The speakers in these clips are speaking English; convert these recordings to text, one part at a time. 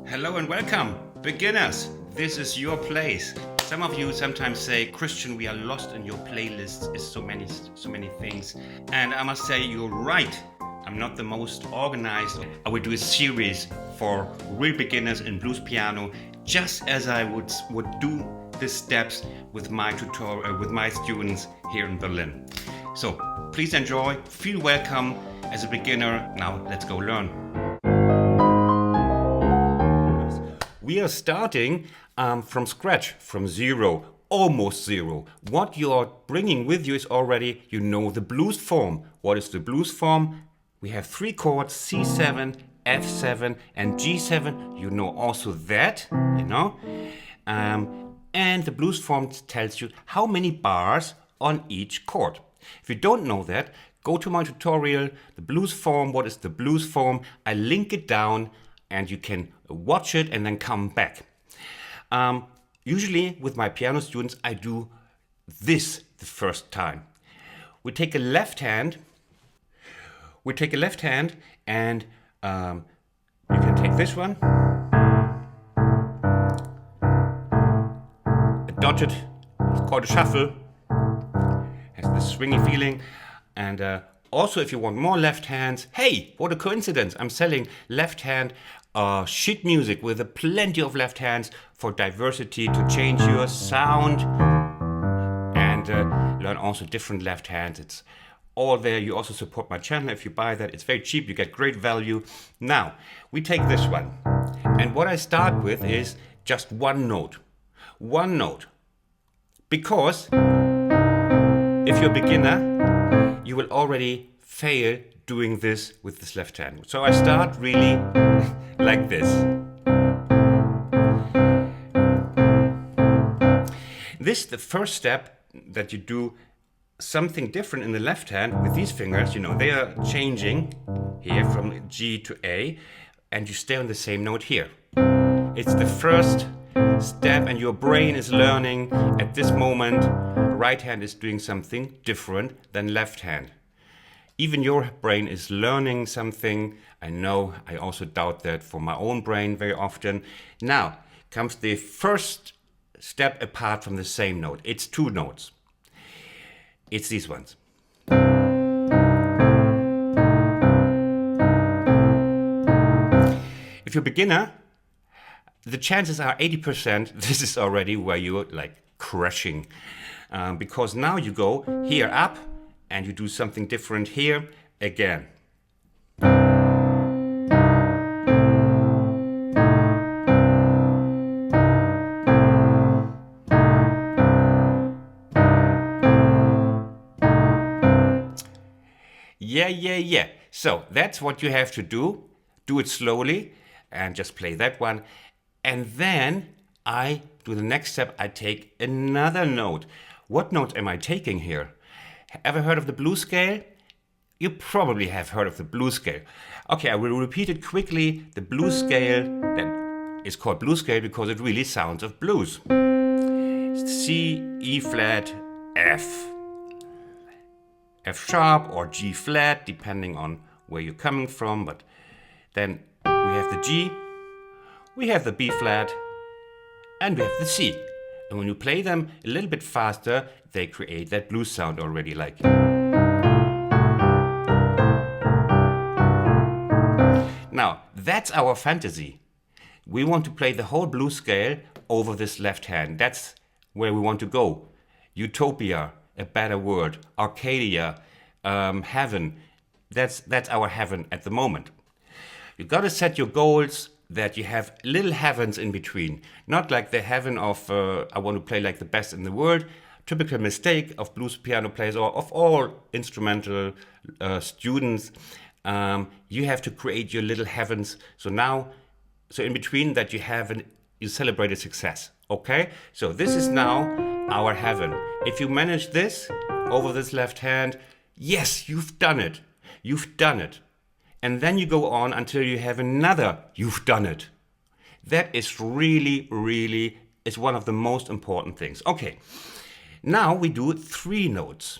Hello and welcome, beginners. This is your place. Some of you sometimes say, Christian, we are lost in your playlists. It's so many things. And I must say, you're right. I'm not the most organized. I will do a series for real beginners in blues piano, just as I would do the steps with my tutorial, with my students here in Berlin. So please enjoy, feel welcome as a beginner. Now let's go learn. We are starting from scratch, from zero, almost zero. What you are bringing with you is already, you know, the blues form. What is the blues form? We have three chords, C7, F7 and G7. You know also that, you know. And the blues form tells you how many bars on each chord. If you don't know that, go to my tutorial, the blues form. What is the blues form? I link it down and you can watch it and then come back. Usually with my piano students, I do this the first time. We take a left hand and you can take this one, a dotted, it's called a shuffle, has this swingy feeling. And also if you want more left hands, hey, what a coincidence, I'm selling left hand sheet music with plenty of left hands for diversity, to change your sound and learn also different left hands. It's all there. You also support my channel if you buy that. It's very cheap, you get great value. Now we take this one, and what I start with is just one note, because if you're a beginner you will already fail doing this with this left hand. So I start really like this. This, the first step, that you do something different in the left hand with these fingers. You know, they are changing here from G to A, and you stay on the same note here. It's the first step, and your brain is learning at this moment. Right hand is doing something different than left hand. Even your brain is learning something. I know, I also doubt that for my own brain very often. Now comes the first step apart from the same note. It's two notes. It's these ones. If you're a beginner, the chances are 80% this is already where you're like crushing. Because now you go here up, and you do something different here again. Yeah. So that's what you have to do. Do it slowly and just play that one. And then I do the next step. I take another note. What note am I taking here? Ever heard of the blues scale? You probably have heard of the blues scale. Okay, I will repeat it quickly. The blues scale, that is called blues scale because it really sounds of blues. C, E flat, F. F sharp or G flat, depending on where you're coming from. But then we have the G, we have the B flat, and we have the C. And when you play them a little bit faster, they create that blues sound already, like. Now, that's our fantasy. We want to play the whole blues scale over this left hand. That's where we want to go. Utopia, a better world. Arcadia, heaven. That's our heaven at the moment. You gotta set your goals that you have little heavens in between. Not like the heaven of, I want to play like the best in the world. Typical mistake of blues piano players or of all instrumental students. You have to create your little heavens. So in between that you celebrate a success. Okay? So this is now our heaven. If you manage this over this left hand, yes, you've done it. You've done it. And then you go on until you have another, you've done it. That is really is one of the most important things. Okay, now we do 3 notes.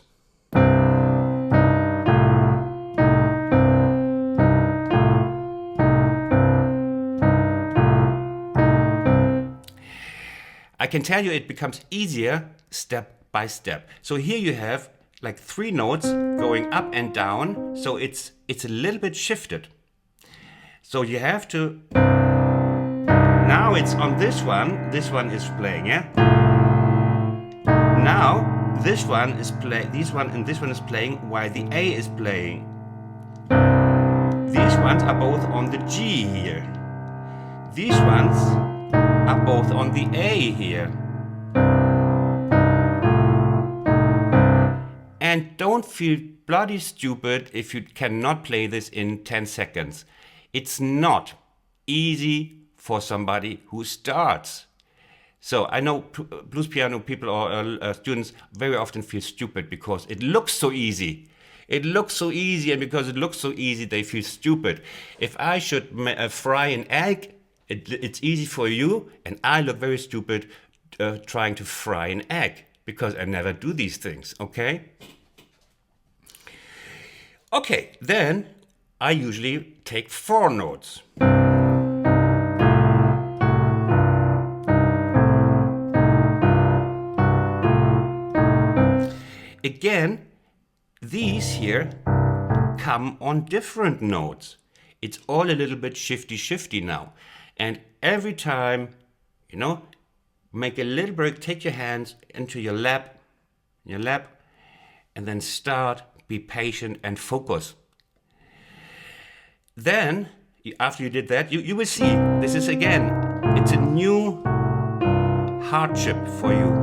I can tell you it becomes easier step by step. So here you have like 3 notes going up and down, so it's a little bit shifted. So you have to, now it's on this one is playing, yeah? Now this one is playing, this one and this one is playing while the A is playing. These ones are both on the G here. These ones are both on the A here. And don't feel bloody stupid if you cannot play this in 10 seconds. It's not easy for somebody who starts. So I know blues piano people or students very often feel stupid because it looks so easy. It looks so easy, and because it looks so easy, they feel stupid. If I should fry an egg, it's easy for you, and I look very stupid trying to fry an egg because I never do these things, okay? Okay, then I usually take 4 notes. Again, these here come on different notes. It's all a little bit shifty now. And every time, you know, make a little break, take your hands into your lap, and then start, be patient and focus. Then, after you did that, you will see, this is again, it's a new hardship for you.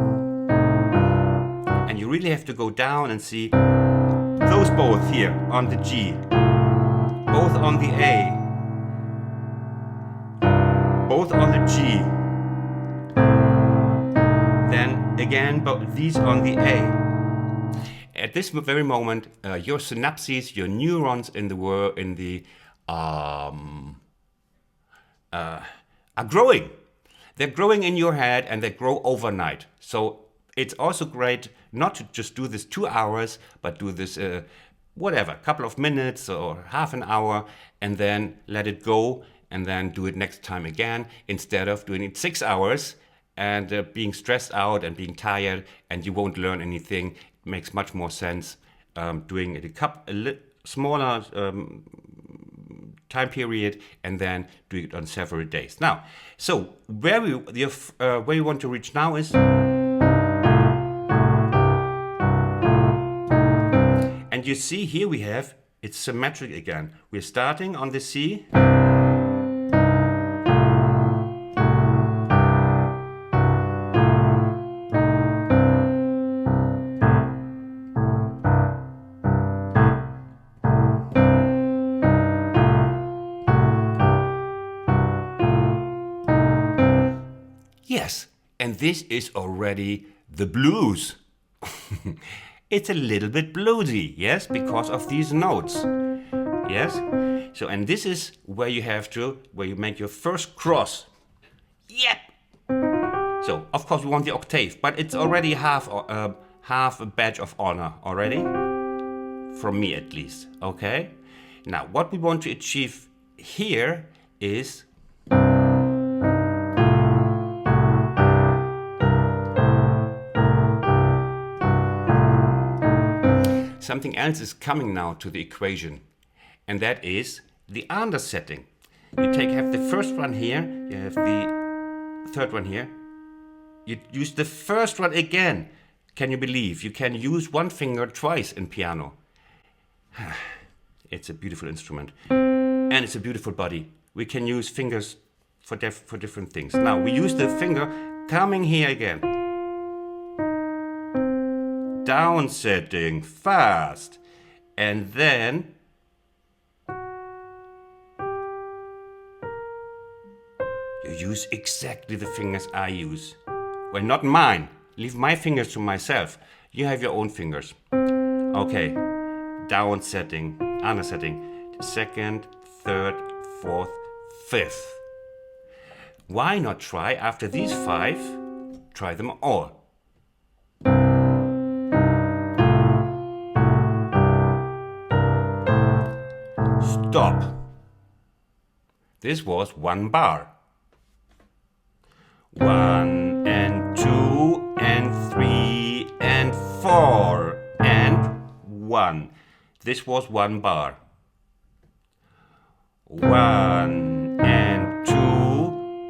And you really have to go down and see those both here on the G, both on the A, both on the G, then again these on the A. At this very moment, your synapses, your neurons in the are growing. They're growing in your head, and they grow overnight. So it's also great not to just do this 2 hours, but do this whatever, couple of minutes or half an hour, and then let it go, and then do it next time again, instead of doing it 6 hours and being stressed out and being tired, and you won't learn anything. It makes much more sense doing it a smaller time period, and then do it on several days. Now, so where you want to reach now is, and you see here we have, it's symmetric again. We're starting on the C. Yes, and this is already the blues. It's a little bit bluesy, yes, because of these notes. Yes? So, and this is where you make your first cross. Yep! So, of course we want the octave, but it's already half a badge of honor already. From me at least, okay? Now, what we want to achieve here is something else is coming now to the equation, and that is the undersetting. You have the first one here, you have the third one here. You use the first one again. Can you believe you can use one finger twice in piano? It's a beautiful instrument, and it's a beautiful body. We can use fingers for different things. Now we use the finger coming here again. Down setting fast, and then you use exactly the fingers I use. Well, not mine. Leave my fingers to myself. You have your own fingers. Okay, down setting, under setting, second, third, fourth, fifth. Why not try after these 5? Try them all. Stop. This was 1 bar. 1 and 1. This was 1 bar. 1 and 2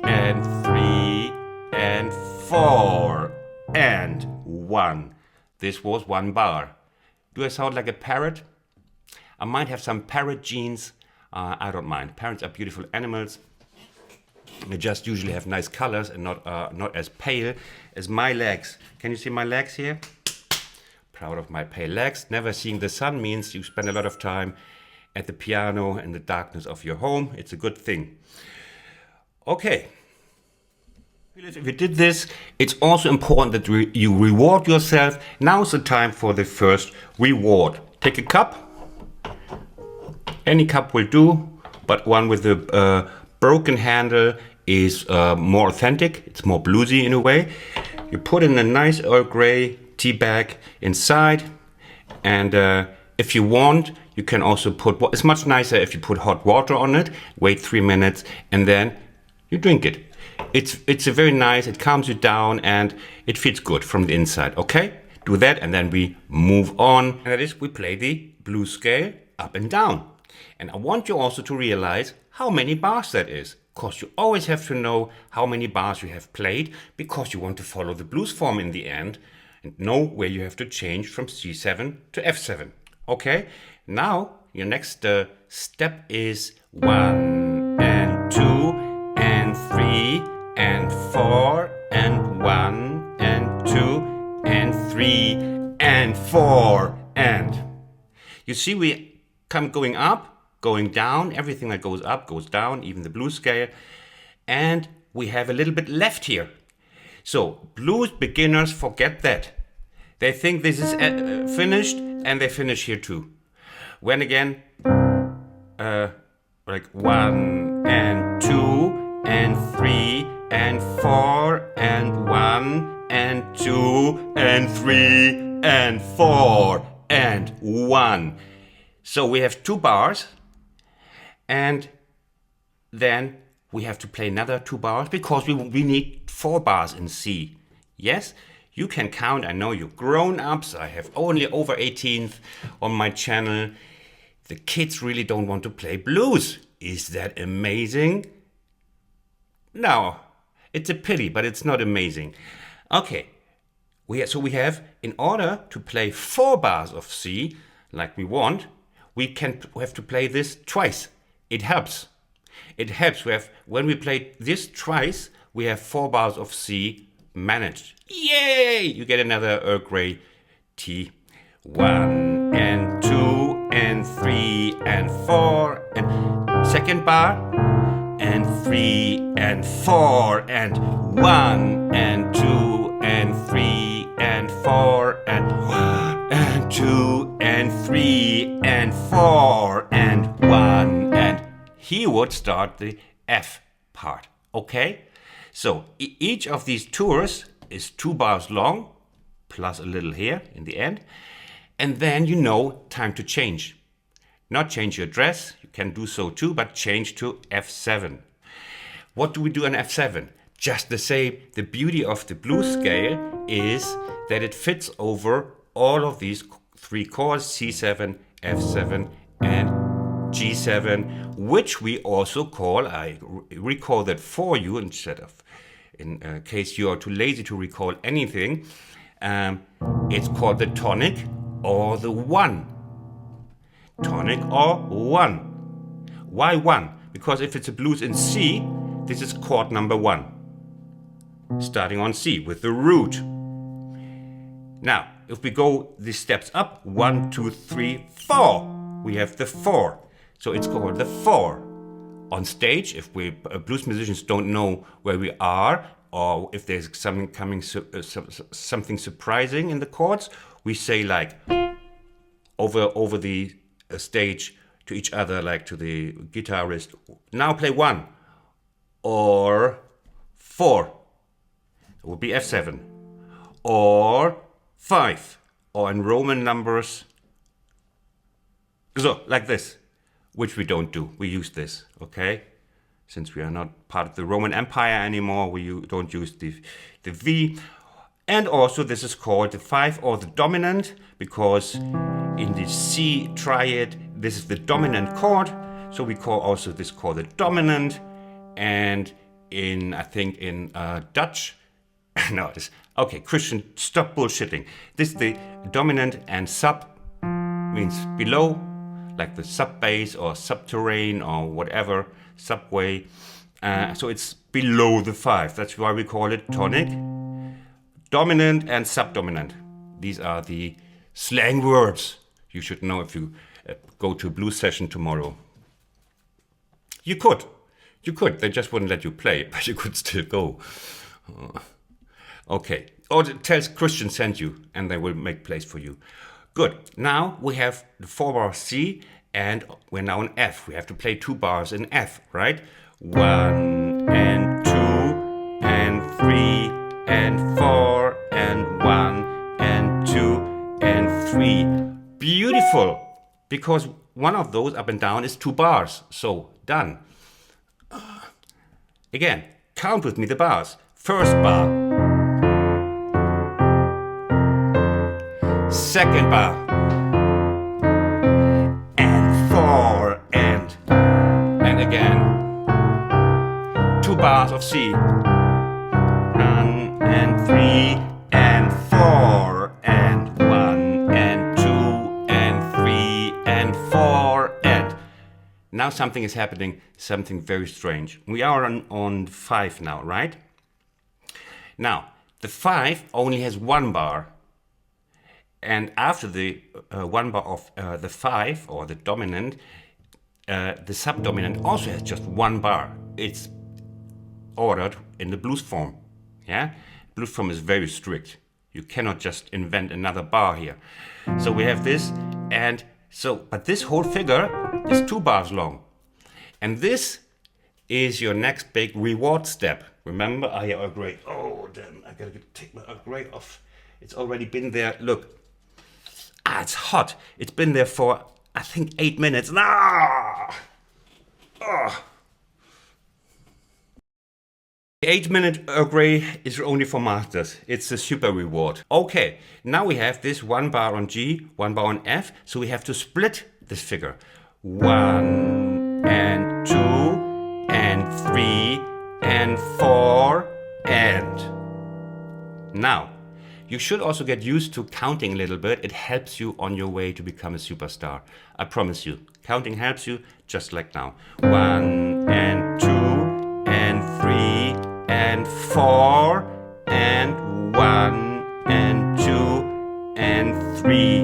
and 3 and 4 and 1. This was 1 bar. Do I sound like a parrot? I might have some parrot genes. I don't mind. Parrots are beautiful animals. They just usually have nice colors and not as pale as my legs. Can you see my legs here? Proud of my pale legs. Never seeing the sun means you spend a lot of time at the piano in the darkness of your home. It's a good thing. Okay. If you did this, it's also important that you reward yourself. Now's the time for the first reward. Take a cup. Any cup will do, but one with a broken handle is more authentic. It's more bluesy in a way. You put in a nice Earl Grey tea bag inside, and if you want, you can also put, it's much nicer if you put hot water on it, wait 3 minutes, and then you drink it. It's a very nice, it calms you down, and it feels good from the inside, okay? Do that, and then we move on. And that is, we play the blues scale up and down. And I want you also to realize how many bars that is. Because you always have to know how many bars you have played, because you want to follow the blues form in the end and know where you have to change from C7 to F7. Okay? Now, your next step is 1 and 2 and 3 and 4 and 1 and 2 and 3 and 4 and. You see, we come going up, going down, everything that goes up goes down, even the blues scale. And we have a little bit left here. So blues beginners forget that. They think this is finished, and they finish here too. When again, like 1 and 2 and 3 and 4 and 1 and 2 and 3 and 4 and 1. So we have 2 bars. And then we have to play another 2 bars because we need 4 bars in C. Yes, you can count. I know you're grown-ups. I have only over 18th on my channel. The kids really don't want to play blues. Is that amazing? No, it's a pity, but it's not amazing. Okay, so we have, in order to play 4 bars of C, like we want, we have to play this twice. It helps. It helps. When we play this twice, we have 4 bars of C managed. Yay! You get another Earl Grey tea. 1 and 2 and 3 and 4 and second bar and 3 and 4 and 1 and 2 and 3 and 4 and 1 and 2 and 3 and 4 and 1 and he would start the F part. Okay? So each of these tours is 2 bars long, plus a little here in the end. And then you know time to change. Not change your dress, you can do so too, but change to F7. What do we do on F7? Just the same. The beauty of the blues scale is that it fits over all of these 3 chords, C7, F7, and G7, which we also call, I recall that for you instead of, in case you are too lazy to recall anything, it's called the tonic or the 1. Tonic or 1. Why 1? Because if it's a blues in C, this is chord number 1. Starting on C with the root. Now, if we go the steps up, 1, 2, 3, 4, we have the 4. So it's called the 4. On stage, if we blues musicians don't know where we are, or if there's something coming, something surprising in the chords, we say like over the stage to each other, like to the guitarist, now play 1 or 4. It would be F7 or 5, or in Roman numbers, so like this, which we don't do. We use this, okay? Since we are not part of the Roman Empire anymore, we don't use the V. And also this is called the 5 or the dominant, because In the C triad, this is the dominant chord, so we call also this chord the dominant. And I think in Dutch, no, it's okay. Christian, stop bullshitting. This is the dominant, and sub means below, like the sub bass or subterranean or whatever, subway. So it's below the 5. That's why we call it tonic, dominant, and subdominant. These are the slang words you should know if you go to a blues session tomorrow. You could. They just wouldn't let you play, but you could still go. Okay. Or tell Christian sent you, and they will make place for you. Good. Now we have the 4-bar C, and we're now in F. We have to play 2 bars in F, right? 1 and 2 and 3 and 4 and 1 and 2 and 3. Beautiful! Because one of those up and down is 2 bars. So, done. Again, count with me the bars. First bar. Second bar. And 4 and again. 2 bars of C. 1 and 3 and 4 and 1 and 2 and 3 and 4 and. Now something is happening, something very strange. We are on 5 now, right? Now, the 5 only has 1 bar. And after the 1 bar of the 5, or the dominant, the subdominant also has just 1 bar. It's ordered in the blues form. Yeah? Blues form is very strict. You cannot just invent another bar here. So we have this, and but this whole figure is 2 bars long. And this is your next big reward step. Remember, Earl Grey. Oh, then I gotta take my Earl Grey off. It's already been there. Look. It's hot. It's been there for, I think, 8 minutes. Ah! Oh. The 8-minute Earl Grey is only for masters. It's a super reward. Okay, now we have this 1 bar on G, 1 bar on F, so we have to split this figure. 1 and 2 and 3 and 4 and. Now, you should also get used to counting a little bit. It helps you on your way to become a superstar. I promise you. Counting helps you, just like now. 1 and 2 and 3 and 4 and 1 and 2 and 3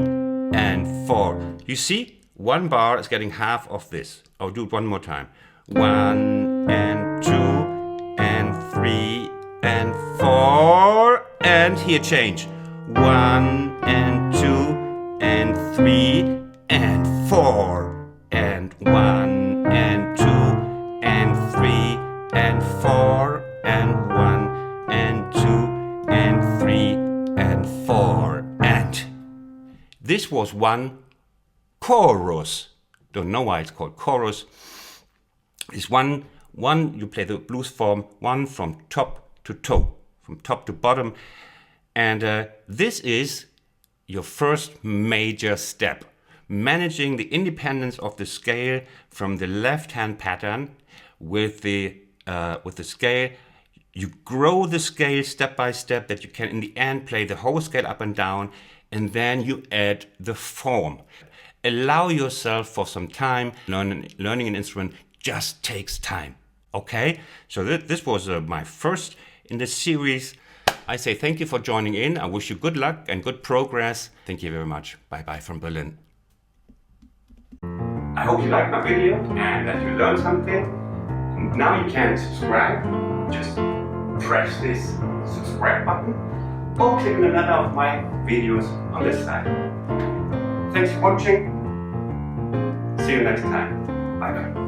and 4. You see, 1 bar is getting half of this. I'll do it one more time. 1 and 2 and 3 and 4 and here change. 1 and 2 and 3 and 4 and 1 and 2 and 3 and 4 and 1 and 2 and 3 and 4 and. This was one chorus. Don't know why it's called chorus. It's one you play the blues form, 1 from top to toe, from top to bottom. And this is your first major step. Managing the independence of the scale from the left-hand pattern with the scale. You grow the scale step by step that you can in the end play the whole scale up and down, and then you add the form. Allow yourself for some time. Learning an instrument just takes time. Okay? So this was my first in this series. I say thank you for joining in. I wish you good luck and good progress. Thank you very much. Bye-bye from Berlin. I hope you liked my video and that you learned something. Now you can subscribe. Just press this subscribe button or click on another of my videos on this side. Thanks for watching. See you next time. Bye bye.